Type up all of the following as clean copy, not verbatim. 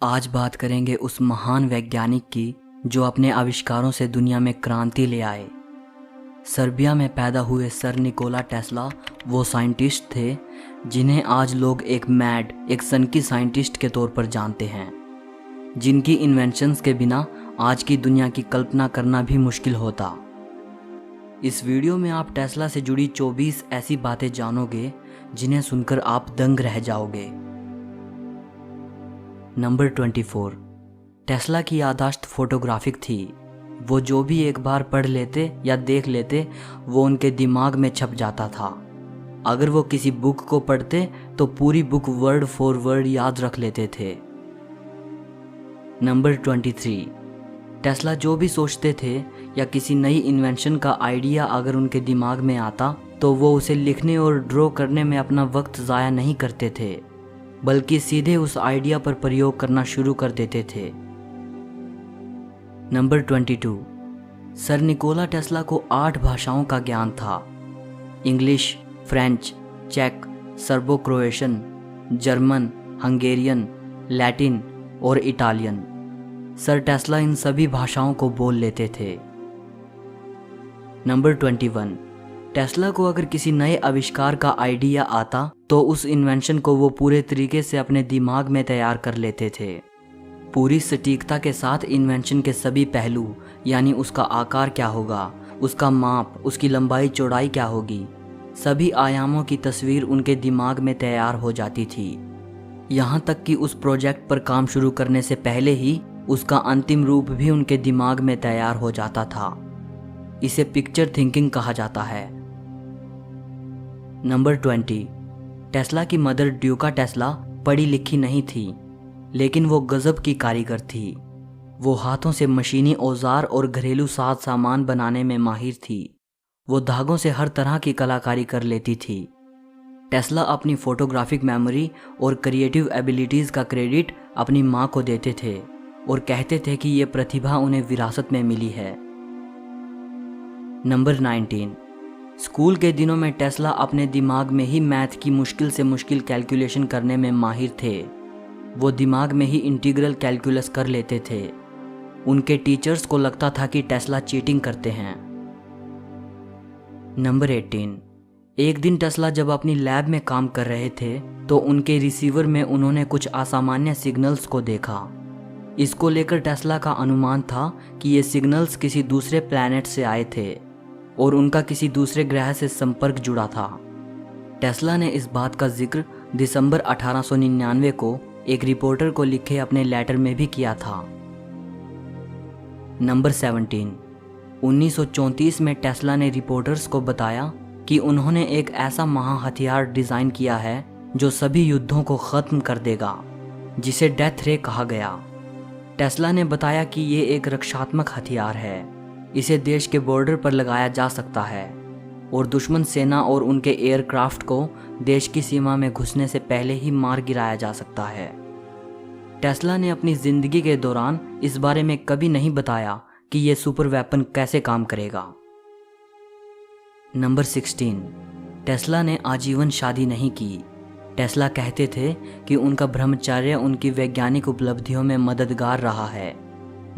आज बात करेंगे उस महान वैज्ञानिक की जो अपने आविष्कारों से दुनिया में क्रांति ले आए। सर्बिया में पैदा हुए सर निकोला टेस्ला वो साइंटिस्ट थे जिन्हें आज लोग एक सनकी साइंटिस्ट के तौर पर जानते हैं, जिनकी इन्वेंशंस के बिना आज की दुनिया की कल्पना करना भी मुश्किल होता। इस वीडियो में आप टेस्ला से जुड़ी 24 ऐसी बातें जानोगे जिन्हें सुनकर आप दंग रह जाओगे। नंबर 24। टेस्ला की याददाश्त फोटोग्राफिक थी। वो जो भी एक बार पढ़ लेते या देख लेते वो उनके दिमाग में छप जाता था। अगर वो किसी बुक को पढ़ते तो पूरी बुक वर्ड फॉर वर्ड याद रख लेते थे। नंबर 23। टेस्ला जो भी सोचते थे या किसी नई इन्वेंशन का आइडिया अगर उनके दिमाग में आता तो वो उसे लिखने और ड्रॉ करने में अपना वक्त ज़ाया नहीं करते थे, बल्कि सीधे उस आइडिया पर प्रयोग करना शुरू कर देते थे। नंबर 22। सर निकोला टेस्ला को 8 भाषाओं का ज्ञान था। इंग्लिश, फ्रेंच, चेक, Serbo Croatian, German, Hungarian, Latin और इटालियन। सर टेस्ला इन सभी भाषाओं को बोल लेते थे। नंबर 21। टेस्ला को अगर किसी नए आविष्कार का आइडिया आता तो उस इन्वेंशन को वो पूरे तरीके से अपने दिमाग में तैयार कर लेते थे। पूरी सटीकता के साथ इन्वेंशन के सभी पहलू, यानी उसका आकार क्या होगा, उसका माप, उसकी लंबाई चौड़ाई क्या होगी, सभी आयामों की तस्वीर उनके दिमाग में तैयार हो जाती थी। यहाँ तक कि उस प्रोजेक्ट पर काम शुरू करने से पहले ही उसका अंतिम रूप भी उनके दिमाग में तैयार हो जाता था। इसे पिक्चर थिंकिंग कहा जाता है। नंबर 20। टेस्ला की मदर ड्यूका टेस्ला पढ़ी लिखी नहीं थी, लेकिन वो गजब की कारीगर थी। वो हाथों से मशीनी औजार और घरेलू साज सामान बनाने में माहिर थी। वो धागों से हर तरह की कलाकारी कर लेती थी। टेस्ला अपनी फोटोग्राफिक मेमोरी और क्रिएटिव एबिलिटीज़ का क्रेडिट अपनी माँ को देते थे और कहते थे कि ये प्रतिभा उन्हें विरासत में मिली है। नंबर 19। स्कूल के दिनों में टेस्ला अपने दिमाग में ही मैथ की मुश्किल से मुश्किल कैलकुलेशन करने में माहिर थे। वो दिमाग में ही इंटीग्रल कैलकुलस कर लेते थे। उनके टीचर्स को लगता था कि टेस्ला चीटिंग करते हैं। नंबर 18। एक दिन टेस्ला जब अपनी लैब में काम कर रहे थे तो उनके रिसीवर में उन्होंने कुछ असामान्य सिग्नल्स को देखा। इसको लेकर टेस्ला का अनुमान था कि ये सिग्नल्स किसी दूसरे प्लैनेट से आए थे और उनका किसी दूसरे ग्रह से संपर्क जुड़ा था। टेस्ला ने इस बात का जिक्र दिसंबर 1899 को एक रिपोर्टर को लिखे अपने लेटर में भी किया था। नंबर 17। 1934 में टेस्ला ने रिपोर्टर्स को बताया कि उन्होंने एक ऐसा महाहथियार डिज़ाइन किया है जो सभी युद्धों को ख़त्म कर देगा, जिसे डेथ रे कहा गया। टेस्ला ने बताया कि ये एक रक्षात्मक हथियार है। इसे देश के बॉर्डर पर लगाया जा सकता है और दुश्मन सेना और उनके एयरक्राफ्ट को देश की सीमा में घुसने से पहले ही मार गिराया जा सकता है। टेस्ला ने अपनी ज़िंदगी के दौरान इस बारे में कभी नहीं बताया कि यह सुपर वेपन कैसे काम करेगा। नंबर 16। टेस्ला ने आजीवन शादी नहीं की। टेस्ला कहते थे कि उनका ब्रह्मचर्य उनकी वैज्ञानिक उपलब्धियों में मददगार रहा है।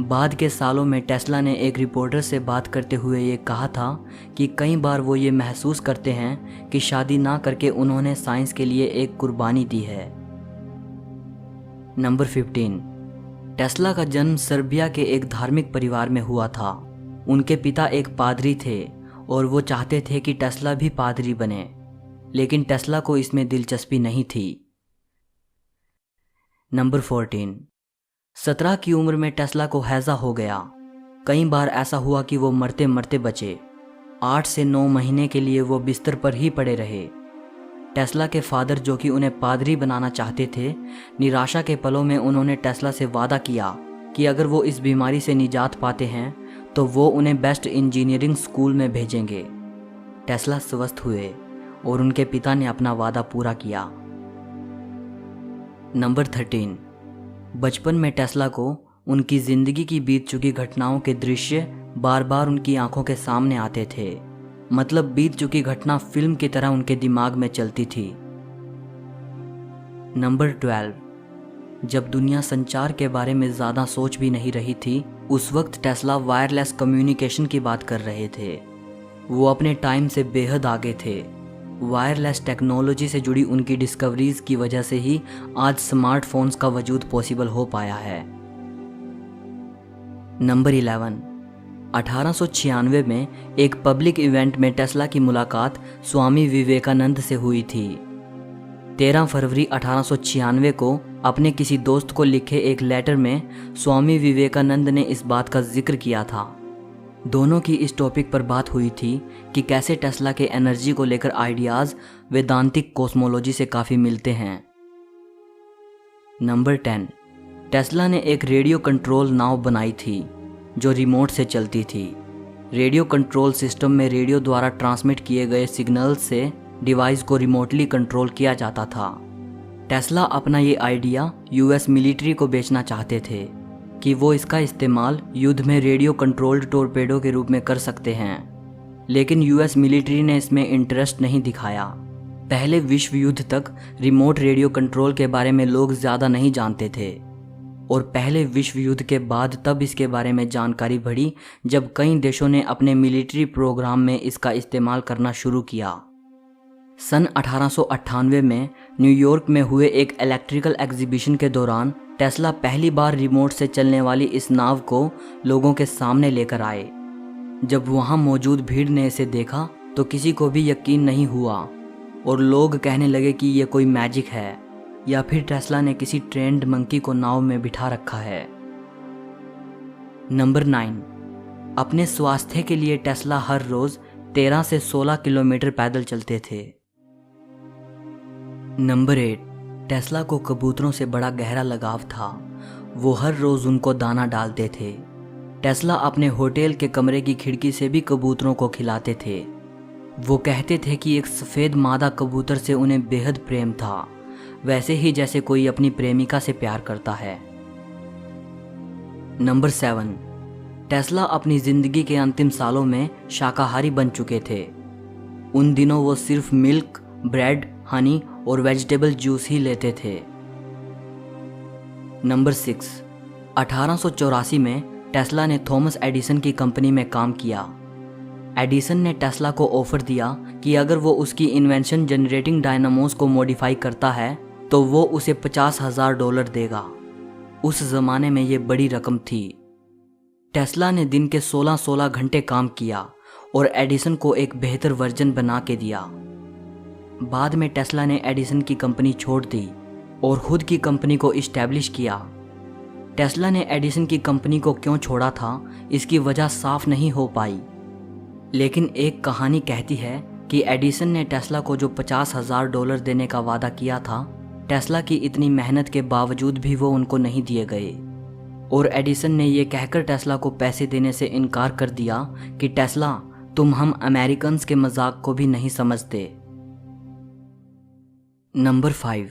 बाद के सालों में टेस्ला ने एक रिपोर्टर से बात करते हुए ये कहा था कि कई बार वो ये महसूस करते हैं कि शादी ना करके उन्होंने साइंस के लिए एक कुर्बानी दी है। नंबर 15। टेस्ला का जन्म सर्बिया के एक धार्मिक परिवार में हुआ था। उनके पिता एक पादरी थे और वो चाहते थे कि टेस्ला भी पादरी बने, लेकिन टेस्ला को इसमें दिलचस्पी नहीं थी। नंबर 14। 17 की उम्र में टेस्ला को हैज़ा हो गया। कई बार ऐसा हुआ कि वो मरते मरते बचे। 8 से 9 महीने के लिए वो बिस्तर पर ही पड़े रहे। टेस्ला के फादर, जो कि उन्हें पादरी बनाना चाहते थे, निराशा के पलों में उन्होंने टेस्ला से वादा किया कि अगर वो इस बीमारी से निजात पाते हैं तो वो उन्हें बेस्ट इंजीनियरिंग स्कूल में भेजेंगे। टेस्ला स्वस्थ हुए और उनके पिता ने अपना वादा पूरा किया। नंबर 13। बचपन में टेस्ला को उनकी ज़िंदगी की बीत चुकी घटनाओं के दृश्य बार बार उनकी आंखों के सामने आते थे। मतलब बीत चुकी घटना फिल्म की तरह उनके दिमाग में चलती थी। नंबर 12। जब दुनिया संचार के बारे में ज़्यादा सोच भी नहीं रही थी, उस वक्त टेस्ला वायरलेस कम्युनिकेशन की बात कर रहे थे। वो अपने टाइम से बेहद आगे थे। वायरलेस टेक्नोलॉजी से जुड़ी उनकी डिस्कवरीज की वजह से ही आज स्मार्टफोन्स का वजूद पॉसिबल हो पाया है। नंबर 11, 1896 में एक पब्लिक इवेंट में टेस्ला की मुलाकात स्वामी विवेकानंद से हुई थी। 13 फरवरी 1896 को अपने किसी दोस्त को लिखे एक लेटर में स्वामी विवेकानंद ने इस बात का जिक्र किया था। दोनों की इस टॉपिक पर बात हुई थी कि कैसे टेस्ला के एनर्जी को लेकर आइडियाज़ वेदांतिक कॉस्मोलॉजी से काफ़ी मिलते हैं। नंबर 10, टेस्ला ने एक रेडियो कंट्रोल नाव बनाई थी जो रिमोट से चलती थी। रेडियो कंट्रोल सिस्टम में रेडियो द्वारा ट्रांसमिट किए गए सिग्नल से डिवाइस को रिमोटली कंट्रोल किया जाता था। टेस्ला अपना ये आइडिया यूएस मिलिट्री को बेचना चाहते थे कि वो इसका इस्तेमाल युद्ध में रेडियो कंट्रोल्ड टोरपेडो के रूप में कर सकते हैं, लेकिन यूएस मिलिट्री ने इसमें इंटरेस्ट नहीं दिखाया। पहले विश्व युद्ध तक रिमोट रेडियो कंट्रोल के बारे में लोग ज़्यादा नहीं जानते थे, और पहले विश्व युद्ध के बाद तब इसके बारे में जानकारी बढ़ी जब कई देशों ने अपने मिलिट्री प्रोग्राम में इसका इस्तेमाल करना शुरू किया। सन 1898 में न्यूयॉर्क में हुए एक इलेक्ट्रिकल एग्जीबिशन के दौरान टेस्ला पहली बार रिमोट से चलने वाली इस नाव को लोगों के सामने लेकर आए। जब वहां मौजूद भीड़ ने इसे देखा तो किसी को भी यकीन नहीं हुआ और लोग कहने लगे कि ये कोई मैजिक है या फिर टेस्ला ने किसी ट्रेंड मंकी को नाव में बिठा रखा है। नंबर 9, अपने स्वास्थ्य के लिए टेस्ला हर रोज 13 से 16 किलोमीटर पैदल चलते थे। नंबर 8, टेस्ला को कबूतरों से बड़ा गहरा लगाव था। वो हर रोज उनको दाना डालते थे। टेस्ला अपने होटल के कमरे की खिड़की से भी कबूतरों को खिलाते थे। वो कहते थे कि एक सफ़ेद मादा कबूतर से उन्हें बेहद प्रेम था, वैसे ही जैसे कोई अपनी प्रेमिका से प्यार करता है। नंबर 7, टेस्ला अपनी ज़िंदगी के अंतिम सालों में शाकाहारी बन चुके थे। उन दिनों वो सिर्फ मिल्क, ब्रेड, हनी और वेजिटेबल जूस ही लेते थे। नंबर 6, 1884 में टेस्ला ने थॉमस एडिसन की कंपनी में काम किया। एडिसन ने टेस्ला को ऑफर दिया कि अगर वो उसकी इन्वेंशन जनरेटिंग डायनामोस को मॉडिफाई करता है तो वो उसे $50,000 देगा। उस ज़माने में ये बड़ी रकम थी। टेस्ला ने दिन के 16-16 घंटे काम किया और एडिसन को एक बेहतर वर्जन बना के दिया। बाद में टेस्ला ने एडिसन की कंपनी छोड़ दी और खुद की कंपनी को इस्टेब्लिश किया। टेस्ला ने एडिसन की कंपनी को क्यों छोड़ा था, इसकी वजह साफ नहीं हो पाई, लेकिन एक कहानी कहती है कि एडिसन ने टेस्ला को जो $50,000 देने का वादा किया था, टेस्ला की इतनी मेहनत के बावजूद भी वो उनको नहीं दिए गए, और एडिसन ने ये कहकर टेस्ला को पैसे देने से इनकार कर दिया कि टेस्ला, तुम हम अमेरिकन्स के मजाक को भी नहीं समझते। नंबर 5,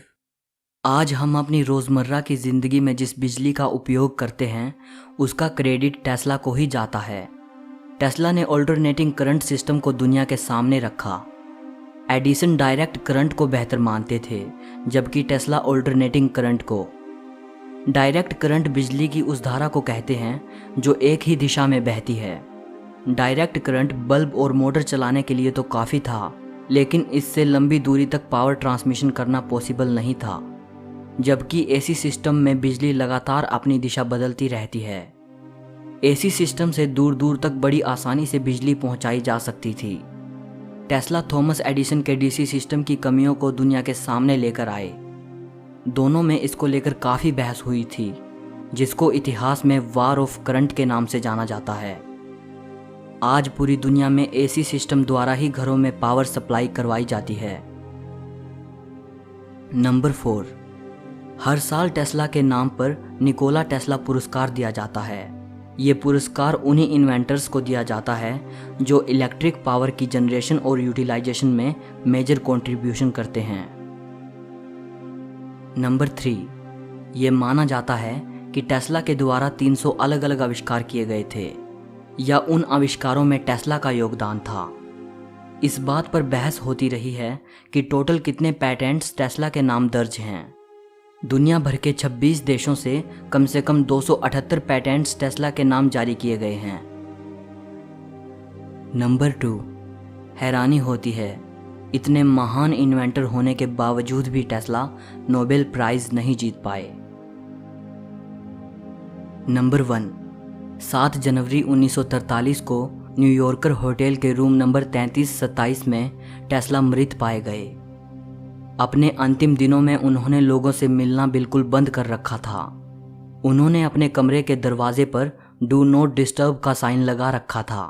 आज हम अपनी रोज़मर्रा की ज़िंदगी में जिस बिजली का उपयोग करते हैं उसका क्रेडिट टेस्ला को ही जाता है। टेस्ला ने ऑल्टरनेटिंग करंट सिस्टम को दुनिया के सामने रखा। एडिसन डायरेक्ट करंट को बेहतर मानते थे, जबकि टेस्ला ऑल्टरनेटिंग करंट को। डायरेक्ट करंट बिजली की उस धारा को कहते हैं जो एक ही दिशा में बहती है। डायरेक्ट करंट बल्ब और मोटर चलाने के लिए तो काफ़ी था, लेकिन इससे लंबी दूरी तक पावर ट्रांसमिशन करना पॉसिबल नहीं था, जबकि एसी सिस्टम में बिजली लगातार अपनी दिशा बदलती रहती है। एसी सिस्टम से दूर दूर तक बड़ी आसानी से बिजली पहुंचाई जा सकती थी। टेस्ला थॉमस एडिसन के डीसी सिस्टम की कमियों को दुनिया के सामने लेकर आए। दोनों में इसको लेकर काफ़ी बहस हुई थी, जिसको इतिहास में वार ऑफ करंट के नाम से जाना जाता है। आज पूरी दुनिया में एसी सिस्टम द्वारा ही घरों में पावर सप्लाई करवाई जाती है। नंबर 4, हर साल टेस्ला के नाम पर निकोला टेस्ला पुरस्कार दिया जाता है। ये पुरस्कार उन्हीं इन्वेंटर्स को दिया जाता है जो इलेक्ट्रिक पावर की जनरेशन और यूटिलाइजेशन में मेजर कंट्रीब्यूशन करते हैं। नंबर 3, ये माना जाता है कि टेस्ला के द्वारा 300 अलग अलग आविष्कार किए गए थे, या उन आविष्कारों में टेस्ला का योगदान था। इस बात पर बहस होती रही है कि टोटल कितने पैटेंट्स टेस्ला के नाम दर्ज हैं। दुनिया भर के 26 देशों से कम 278 पैटेंट्स टेस्ला के नाम जारी किए गए हैं। नंबर 2, हैरानी होती है, इतने महान इन्वेंटर होने के बावजूद भी टेस्ला नोबेल प्राइज नहीं जीत पाए। नंबर 1, 7 जनवरी 1943 को न्यूयॉर्कर होटल के रूम नंबर 3327 में टेस्ला मृत पाए गए। अपने अंतिम दिनों में उन्होंने लोगों से मिलना बिल्कुल बंद कर रखा था। उन्होंने अपने कमरे के दरवाजे पर डू नॉट डिस्टर्ब का साइन लगा रखा था।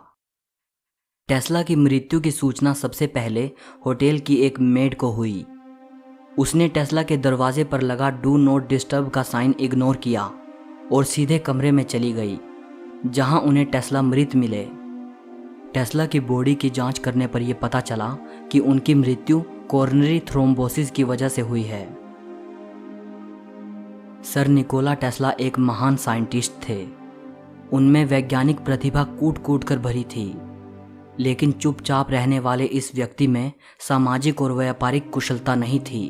टेस्ला की मृत्यु की सूचना सबसे पहले होटल की एक मेड को हुई। उसने टेस्ला के दरवाजे पर लगा डू नॉट डिस्टर्ब का साइन इग्नोर किया और सीधे कमरे में चली गई, जहां उन्हें टेस्ला मृत मिले। टेस्ला की बॉडी की जांच करने पर यह पता चला कि उनकी मृत्यु कोरोनरी थ्रोम्बोसिस की वजह से हुई है। सर निकोला टेस्ला एक महान साइंटिस्ट थे। उनमें वैज्ञानिक प्रतिभा कूट कूट कर भरी थी, लेकिन चुपचाप रहने वाले इस व्यक्ति में सामाजिक और व्यापारिक कुशलता नहीं थी।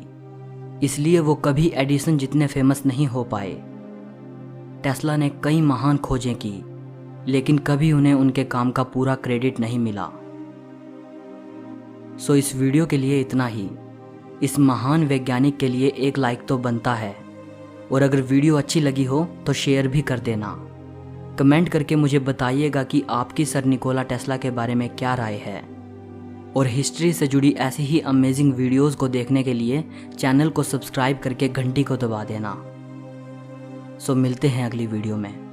इसलिए वो कभी एडिसन जितने फेमस नहीं हो पाए। टेस्ला ने कई महान खोजें की, लेकिन कभी उन्हें उनके काम का पूरा क्रेडिट नहीं मिला। सो इस वीडियो के लिए इतना ही। इस महान वैज्ञानिक के लिए एक लाइक तो बनता है, और अगर वीडियो अच्छी लगी हो तो शेयर भी कर देना। कमेंट करके मुझे बताइएगा कि आपकी सर निकोला टेस्ला के बारे में क्या राय है। और हिस्ट्री से जुड़ी ऐसी ही अमेजिंग वीडियोस को देखने के लिए चैनल को सब्सक्राइब करके घंटी को दबा देना। सो मिलते हैं अगली वीडियो में।